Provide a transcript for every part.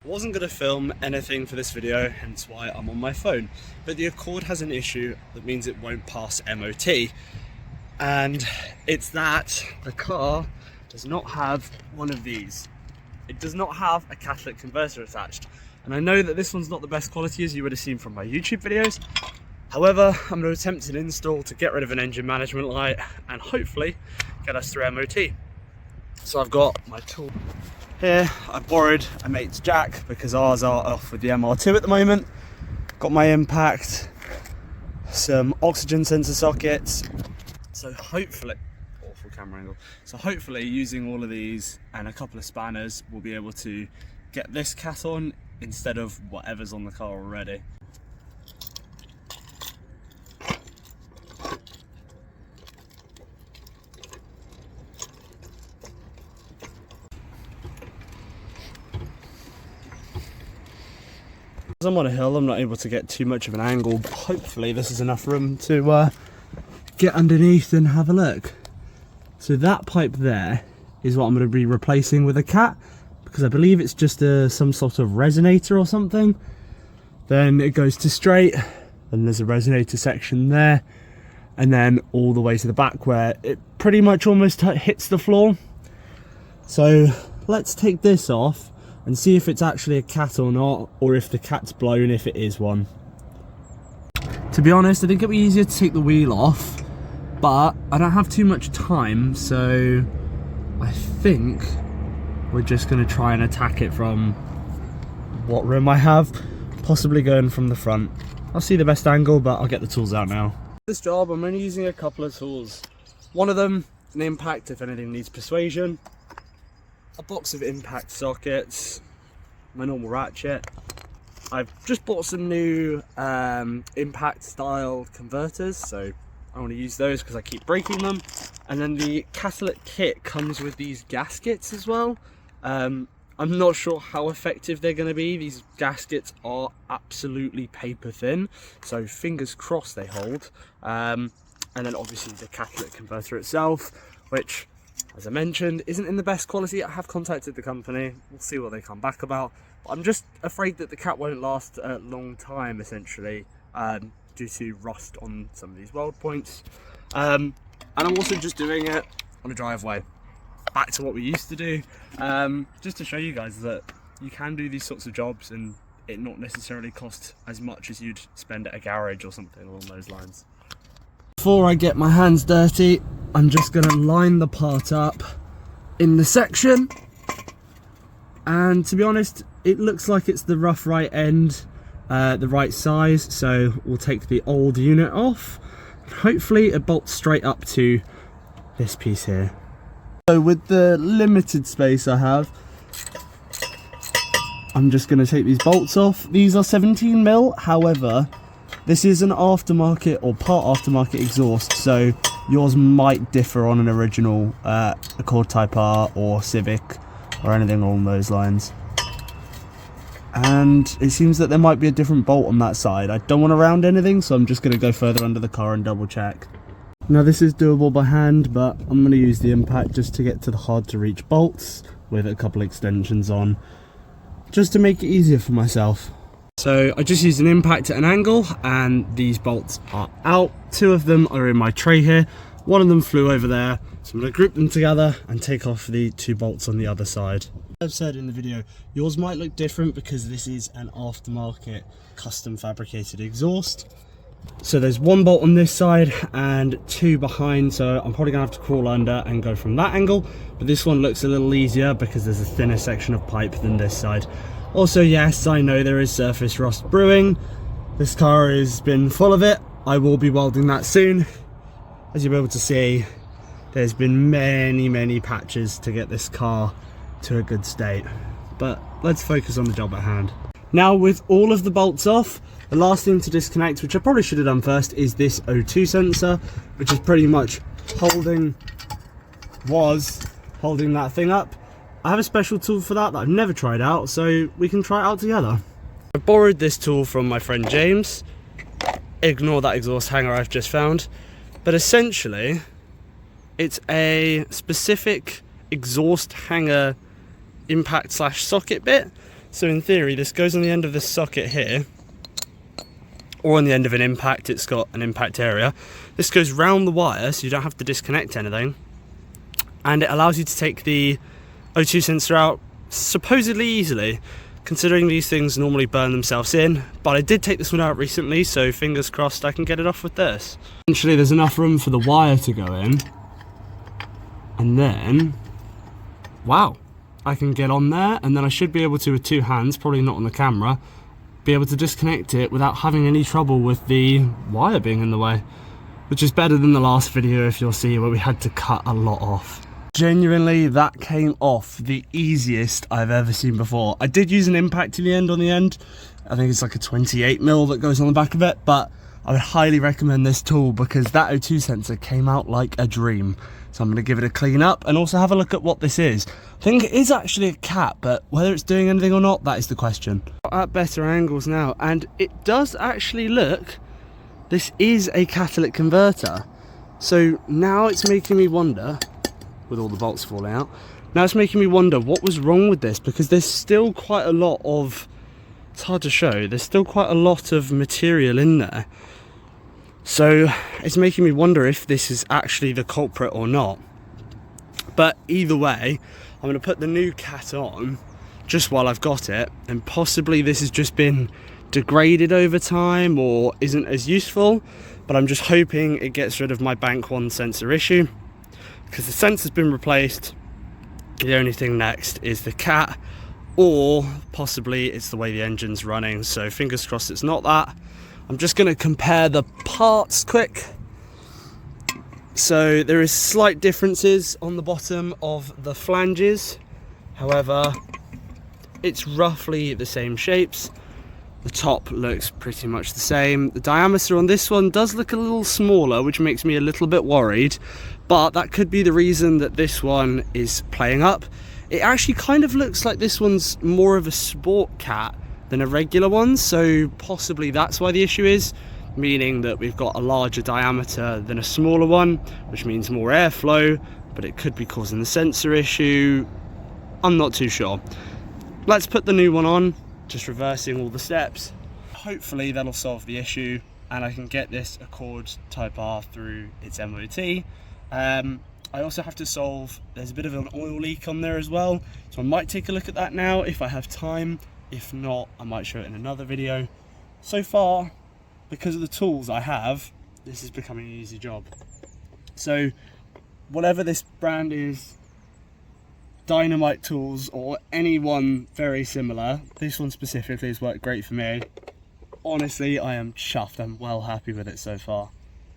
Wasn't going to film anything for this video, hence why I'm on my phone, but the Accord has an issue that means it won't pass MOT, and it's that the car does not have one of these. It does not have a catalytic converter attached, and I know that this one's not the best quality as you would have seen from my YouTube videos. However, I'm going to attempt an install to get rid of an engine management light and hopefully get us through MOT. So I've got my tool here. I borrowed a mate's jack because ours are off with the MR2 at the moment. Got my impact, some oxygen sensor sockets. So hopefully, awful camera angle. So hopefully using all of these and a couple of spanners, we'll be able to get this cat on instead of whatever's on the car already. As I'm on a hill, I'm not able to get too much of an angle, but hopefully this is enough room to get underneath and have a look. So that pipe there is what I'm going to be replacing with a cat, because I believe it's just some sort of resonator or something. Then it goes to straight, and there's a resonator section there, and then all the way to the back where it pretty much almost hits the floor. So let's take this off and see if it's actually a cat or not, or if the cat's blown if it is one. To be honest, I think it'd be easier to take the wheel off, but I don't have too much time, so I think we're just going to try and attack it from what room I have, possibly going from the front. I'll see the best angle, but I'll get the tools out now. This job, I'm only using a couple of tools. One of them, an impact if anything needs persuasion, a box of impact sockets, my normal ratchet. I've just bought some new impact style converters, so I want to use those because I keep breaking them. And then the Catalytic kit comes with these gaskets as well. I'm not sure how effective they're going to be. These gaskets are absolutely paper thin, so fingers crossed they hold. And then obviously the catalytic converter itself, which, as I mentioned, isn't in the best quality. I have contacted the company. We'll see what they come back about. I'm just afraid that the cat won't last a long time, essentially, due to rust on some of these weld points. And I'm also just doing it on a driveway. Back to what we used to do, just to show you guys that you can do these sorts of jobs and it not necessarily cost as much as you'd spend at a garage or something along those lines. Before I get my hands dirty, I'm just going to line the part up in the section, and to be honest, it looks like it's the rough right end, the right size, so we'll take the old unit off and hopefully it bolts straight up to this piece here. So with the limited space I have, I'm just going to take these bolts off. These are 17mm, however this is an aftermarket or part aftermarket exhaust, so yours might differ on an original Accord Type R or Civic or anything along those lines. And it seems that there might be a different bolt on that side. I don't want to round anything, so I'm just going to go further under the car and double check. Now this is doable by hand, but I'm going to use the impact just to get to the hard to reach bolts with a couple extensions on, just to make it easier for myself. So I just used an impact at an angle and these bolts are out. Two of them are in my tray here. One of them flew over there. So I'm going to group them together and take off the two bolts on the other side. As I've said in the video, yours might look different because this is an aftermarket custom fabricated exhaust. So there's one bolt on this side and two behind, so I'm probably going to have to crawl under and go from that angle. But this one looks a little easier because there's a thinner section of pipe than this side. Also, yes, I know there is surface rust brewing. This car has been full of it. I will be welding that soon. As you'll be able to see, there's been many patches to get this car to a good state. But let's focus on the job at hand. Now, with all of the bolts off, the last thing to disconnect, which I probably should have done first, is this O2 sensor, which is pretty much holding that thing up. I have a special tool for that I've never tried out, so we can try it out together. I borrowed this tool from my friend James. Ignore that exhaust hanger I've just found. But essentially, it's a specific exhaust hanger impact slash socket bit. So in theory, this goes on the end of this socket here, or on the end of an impact. It's got an impact area. This goes round the wire, so you don't have to disconnect anything. And it allows you to take the O2 sensor out supposedly easily, considering these things normally burn themselves in. But I did take this one out recently, so fingers crossed I can get it off with this. Essentially, there's enough room for the wire to go in. And then, wow, I can get on there, and then I should be able to, with two hands, probably not on the camera, be able to disconnect it without having any trouble with the wire being in the way, which is better than the last video, if you'll see, where we had to cut a lot off. Genuinely, that came off the easiest I've ever seen before. I did use an impact in the end on the end. I think it's like a 28mm that goes on the back of it, but I would highly recommend this tool because that O2 sensor came out like a dream. So I'm going to give it a clean up and also have a look at what this is. I think it is actually a cat, but whether it's doing anything or not, that is the question. At better angles now, and it does actually look, this is a catalytic converter. So now it's making me wonder, with all the bolts falling out, now it's making me wonder what was wrong with this, because there's still quite a lot of, it's hard to show, there's still quite a lot of material in there. So it's making me wonder if this is actually the culprit or not. But either way, I'm going to put the new cat on just while I've got it, and possibly this has just been degraded over time or isn't as useful, but I'm just hoping it gets rid of my bank one sensor issue, because the sensor's been replaced. The only thing next is the cat, or possibly it's the way the engine's running, so fingers crossed it's not that. I'm just going to compare the parts quick. So there is slight differences on the bottom of the flanges, however it's roughly the same shapes. The top looks pretty much the same. The diameter on this one does look a little smaller, which makes me a little bit worried, but that could be the reason that this one is playing up. It actually kind of looks like this one's more of a sport cat than a regular one, so possibly that's why the issue is, meaning that we've got a larger diameter than a smaller one, which means more airflow, but it could be causing the sensor issue. I'm not too sure. Let's put the new one on, just reversing all the steps. Hopefully that'll solve the issue and I can get this Accord Type R through its MOT. I also have to solve, there's a bit of an oil leak on there as well, so I might take a look at that now if I have time. If not, I might show it in another video. So far, because of the tools I have, this is becoming an easy job. So whatever this brand is, Dynamite tools or anyone very similar, this one specifically has worked great for me. Honestly, I am chuffed. I'm well happy with it so far.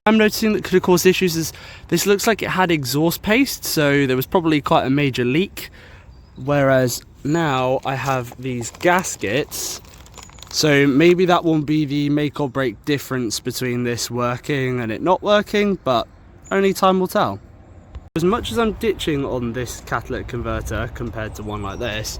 I'm noticing that could have caused issues is this looks like it had exhaust paste, so there was probably quite a major leak, whereas now I have these gaskets, so maybe that won't be the make or break difference between this working and it not working, but only time will tell. As much as I'm ditching on this catalytic converter compared to one like this,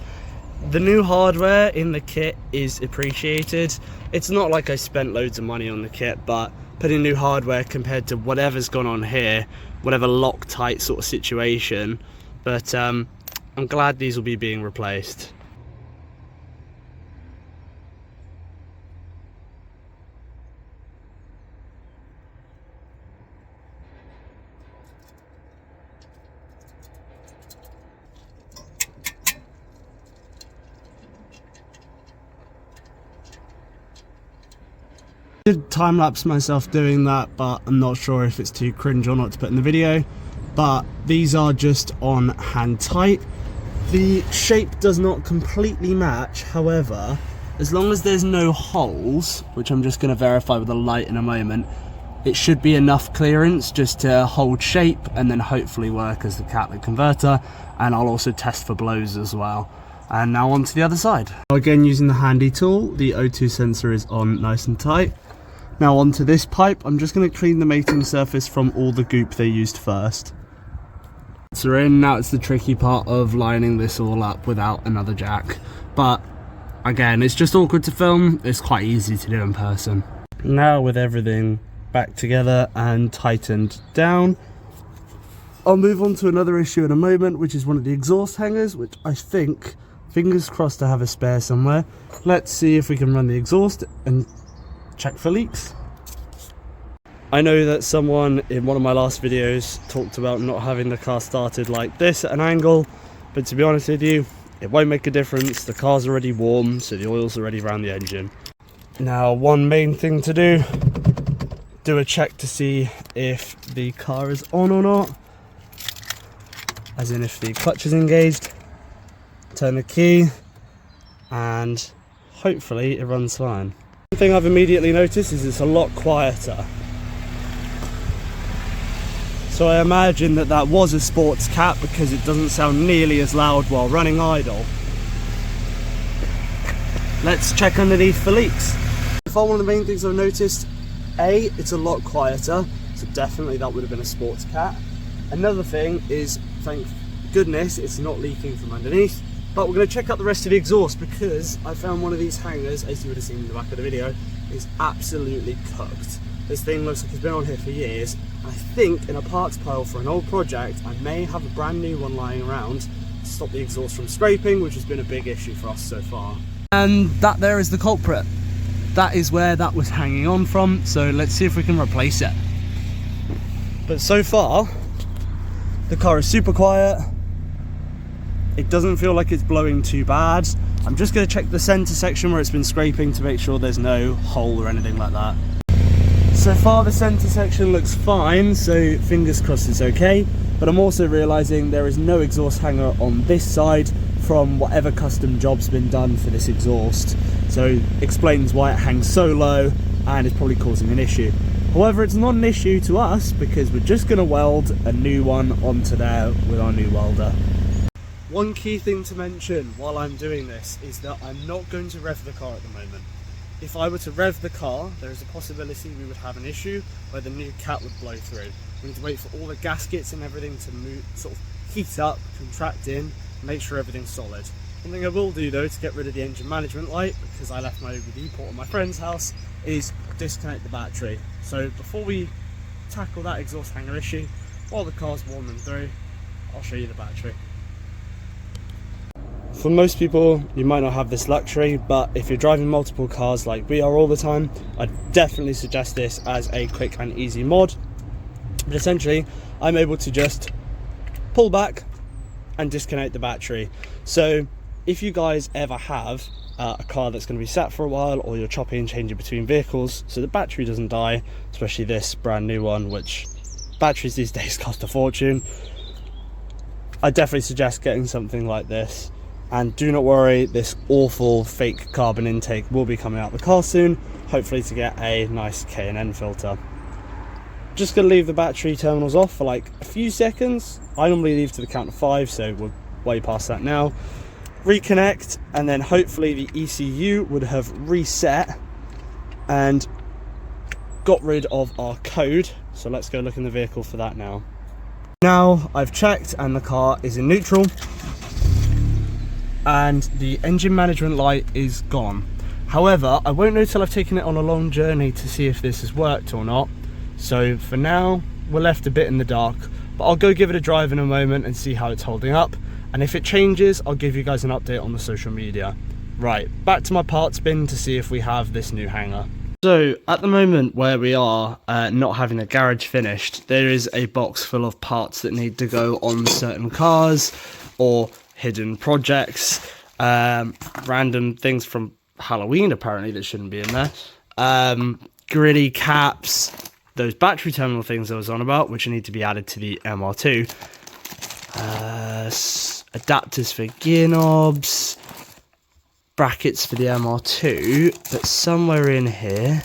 the new hardware in the kit is appreciated. It's not like I spent loads of money on the kit, but putting new hardware compared to whatever's gone on here, whatever Loctite sort of situation, but I'm glad these will be being replaced. I did time-lapse myself doing that, but I'm not sure if it's too cringe or not to put in the video. But these are just on hand tight. The shape does not completely match, however, as long as there's no holes, which I'm just going to verify with a light in a moment, it should be enough clearance just to hold shape and then hopefully work as the catalytic converter. And I'll also test for blows as well. And now on to the other side. Again, using the handy tool, the O2 sensor is on nice and tight. Now onto this pipe, I'm just going to clean the mating surface from all the goop they used first. So we're in, now it's the tricky part of lining this all up without another jack. But again, it's just awkward to film, it's quite easy to do in person. Now with everything back together and tightened down, I'll move on to another issue in a moment, which is one of the exhaust hangers, which I think Fingers crossed to have a spare somewhere. Let's see if we can run the exhaust and check for leaks. I know that someone in one of my last videos talked about not having the car started like this at an angle, but to be honest with you, it won't make a difference. The car's already warm, so the oil's already around the engine. Now, one main thing to do a check to see if the car is on or not, as in if the clutch is engaged. Turn the key and hopefully it runs fine. One thing I've immediately noticed is it's a lot quieter. So I imagine that that was a sports cat because it doesn't sound nearly as loud while running idle. Let's check underneath for leaks. One of the main things I've noticed, A, it's a lot quieter, so definitely that would have been a sports cat. Another thing is, thank goodness, it's not leaking from underneath. But we're going to check out the rest of the exhaust because I found one of these hangers, as you would have seen in the back of the video, is absolutely cooked. This thing looks like it's been on here for years. I think in a parts pile for an old project, I may have a brand new one lying around to stop the exhaust from scraping, which has been a big issue for us so far. And that there is the culprit. That is where that was hanging on from, so let's see if we can replace it. But so far, the car is super quiet. It doesn't feel like it's blowing too bad. I'm just going to check the centre section where it's been scraping to make sure there's no hole or anything like that. So far the centre section looks fine, so fingers crossed it's okay. But I'm also realising there is no exhaust hanger on this side from whatever custom job's been done for this exhaust. So explains why it hangs so low and is probably causing an issue. However, it's not an issue to us because we're just going to weld a new one onto there with our new welder. One key thing to mention while I'm doing this is that I'm not going to rev the car at the moment. If I were to rev the car, there is a possibility we would have an issue where the new cat would blow through. We need to wait for all the gaskets and everything to move, sort of heat up, contract in, make sure everything's solid. One thing I will do though to get rid of the engine management light, because I left my OBD port at my friend's house, is disconnect the battery. So before we tackle that exhaust hanger issue, while the car's warming through, I'll show you the battery. For most people, you might not have this luxury, but if you're driving multiple cars like we are all the time, I'd definitely suggest this as a quick and easy mod. But essentially, I'm able to just pull back and disconnect the battery. So if you guys ever have a car that's going to be sat for a while, or you're chopping and changing between vehicles so the battery doesn't die, especially this brand new one, which batteries these days cost a fortune, I definitely suggest getting something like this. And do not worry, this awful fake carbon intake will be coming out the car soon, hopefully to get a nice K&N filter. Just going to leave the battery terminals off for like a few seconds. I normally leave to the count of 5, so we're way past that now. Reconnect, and then hopefully the ECU would have reset and got rid of our code. So let's go look in the vehicle for that now. Now I've checked and the car is in neutral. And the engine management light is gone. However, I won't know till I've taken it on a long journey to see if this has worked or not. So for now, we're left a bit in the dark, but I'll go give it a drive in a moment and see how it's holding up. And if it changes, I'll give you guys an update on the social media. Right, back to my parts bin to see if we have this new hanger. So at the moment where we are not having the garage finished, there is a box full of parts that need to go on certain cars or hidden projects, random things from Halloween apparently that shouldn't be in there, gritty caps, those battery terminal things I was on about, which need to be added to the MR2, adapters for gear knobs, brackets for the MR2, but somewhere in here,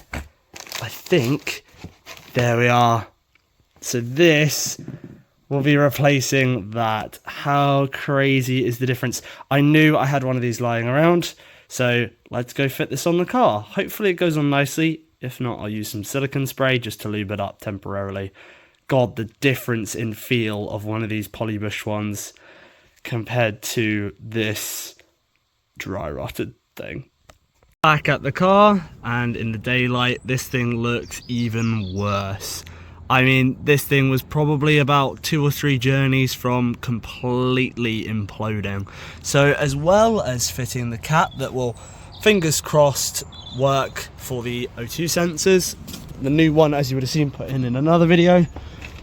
I think, there we are. So this will be replacing that. How crazy is the difference? I knew I had one of these lying around, so let's go fit this on the car. Hopefully it goes on nicely. If not, I'll use some silicone spray just to lube it up temporarily. God, the difference in feel of one of these polybush ones compared to this dry rotted thing. Back at the car, and in the daylight, this thing looks even worse. I mean, this thing was probably about 2 or 3 journeys from completely imploding. So as well as fitting the cap that will, fingers crossed, work for the O2 sensors, the new one, as you would have seen put in another video,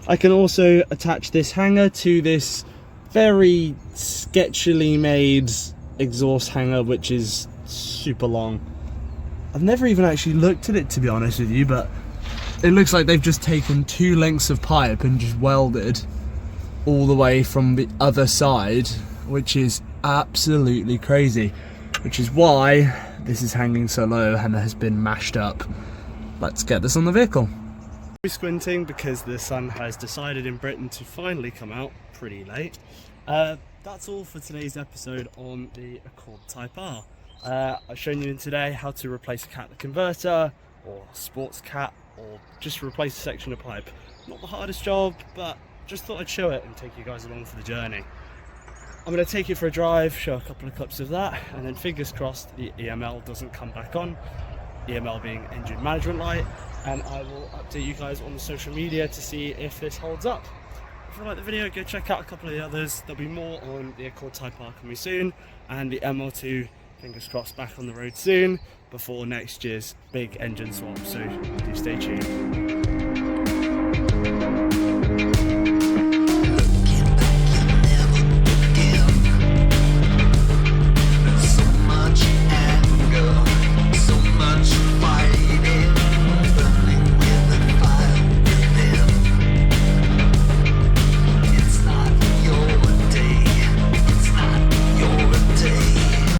I can also attach this hanger to this very sketchily made exhaust hanger, which is super long. I've never even actually looked at it, to be honest with you, but it looks like they've just taken 2 lengths of pipe and just welded all the way from the other side, which is absolutely crazy, which is why this is hanging so low and has been mashed up. Let's get this on the vehicle. We're squinting because the sun has decided in Britain to finally come out pretty late. That's all for today's episode on the Accord Type R. I've shown you today how to replace a catalytic converter or sports cat, or just replace a section of pipe. Not the hardest job, but just thought I'd show it and take you guys along for the journey. I'm going to take it for a drive, show a couple of clips of that, and then fingers crossed the EML doesn't come back on. EML being engine management light, and I will update you guys on the social media to see if this holds up. If you like the video, go check out a couple of the others. There'll be more on the Accord Type R coming soon, and the ML2, fingers crossed, back on the road soon before next year's big engine swap, so do stay tuned.